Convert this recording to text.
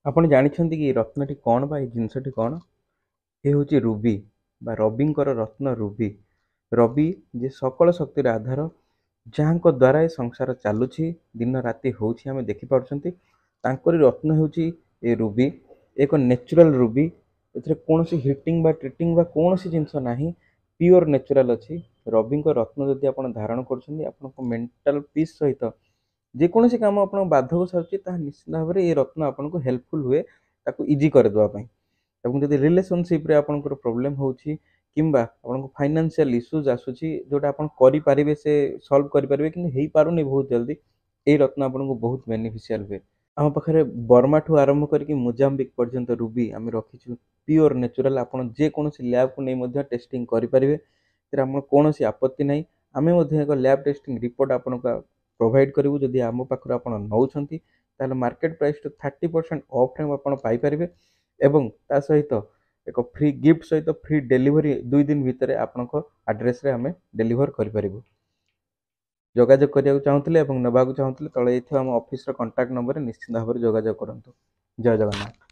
ଆପଣ ଜାଣିଛନ୍ତି କି ରତ୍ନଟି କ'ଣ ବା ଏଇ ଜିନିଷଟି କ'ଣ? ଏ ହେଉଛି ରୁବି ବା ରବିଙ୍କର ରତ୍ନ ରୁବି। ରବି ଯେ ସକଳ ଶକ୍ତିର ଆଧାର, ଯାହାଙ୍କ ଦ୍ୱାରା ଏ ସଂସାର ଚାଲୁଛି, ଦିନ ରାତି ହେଉଛି ଆମେ ଦେଖିପାରୁଛନ୍ତି। ତାଙ୍କରି ରତ୍ନ ହେଉଛି ଏ ରୁବି। ଏକ ନ୍ୟାଚୁରାଲ ରୁବି। ଏଥିରେ କୌଣସି ହିଟିଂ ବା ଟ୍ରିଟିଂ ବା କୌଣସି ଜିନିଷ ନାହିଁ, ପିଓର ନ୍ୟାଚୁରାଲ ଅଛି। ରବିଙ୍କ ରତ୍ନ ଯଦି ଆପଣ ଧାରଣ କରୁଛନ୍ତି, ଆପଣଙ୍କ ମେଣ୍ଟାଲ ପିସ୍ ସହିତ ଯେକୌଣସି କାମ ଆପଣଙ୍କ ବାଧକ ସାରୁଛି, ତାହା ନିଶ୍ଚିତ ଭାବରେ ଏ ରତ୍ନ ଆପଣଙ୍କୁ ହେଲ୍ପଫୁଲ୍ ହୁଏ ତାକୁ ଇଜି କରିଦେବା ପାଇଁ। ଏବଂ ଯଦି ରିଲେସନସିପ୍ରେ ଆପଣଙ୍କର ପ୍ରୋବ୍ଲେମ୍ ହେଉଛି କିମ୍ବା ଆପଣଙ୍କୁ ଫାଇନାନ୍ସିଆଲ ଇସ୍ୟୁଜ୍ ଆସୁଛି, ଯେଉଁଟା ଆପଣ କରିପାରିବେ, ସେ ସଲ୍ଭ କରିପାରିବେ କିନ୍ତୁ ହେଇପାରୁନି ବହୁତ ଜଲ୍ଦି, ଏଇ ରତ୍ନ ଆପଣଙ୍କୁ ବହୁତ ବେନିଫିସିଆଲ ହୁଏ। ଆମ ପାଖରେ ବର୍ମାଠୁ ଆରମ୍ଭ କରିକି ମୋଜାମ୍ବିକ ପର୍ଯ୍ୟନ୍ତ ରୁବି ଆମେ ରଖିଛୁ, ପିଓର ନ୍ୟାଚୁରାଲ। ଆପଣ ଯେକୌଣସି ଲ୍ୟାବ୍କୁ ନେଇ ମଧ୍ୟ ଟେଷ୍ଟିଂ କରିପାରିବେ, ସେଥିରେ ଆମର କୌଣସି ଆପତ୍ତି ନାହିଁ। ଆମେ ମଧ୍ୟ ଏକ ଲ୍ୟାବ୍ ଟେଷ୍ଟିଂ ରିପୋର୍ଟ ଆପଣଙ୍କୁ ପ୍ରୋଭାଇଡ଼ କରିବୁ। ଯଦି ଆମ ପାଖରୁ ଆପଣ ନେଉଛନ୍ତି ତାହେଲେ ମାର୍କେଟ ପ୍ରାଇସ୍ଠୁ 30% ଅଫ୍ରେ ଆପଣ ପାଇପାରିବେ ଏବଂ ତା ସହିତ ଏକ ଫ୍ରି ଗିଫ୍ଟ ସହିତ ଫ୍ରି ଡେଲିଭରି 2 ଦିନ ଭିତରେ ଆପଣଙ୍କ ଆଡ୍ରେସ୍ରେ ଆମେ ଡେଲିଭର କରିପାରିବୁ। ଯୋଗାଯୋଗ କରିବାକୁ ଚାହୁଁଥିଲେ ଏବଂ ନେବାକୁ ଚାହୁଁଥିଲେ ତଳେ ଥିବା ଆମ ଅଫିସର କଣ୍ଟାକ୍ଟ ନମ୍ବରରେ ନିଶ୍ଚିତ ଭାବରେ ଯୋଗାଯୋଗ କରନ୍ତୁ। ଜୟ ଜଗନ୍ନାଥ।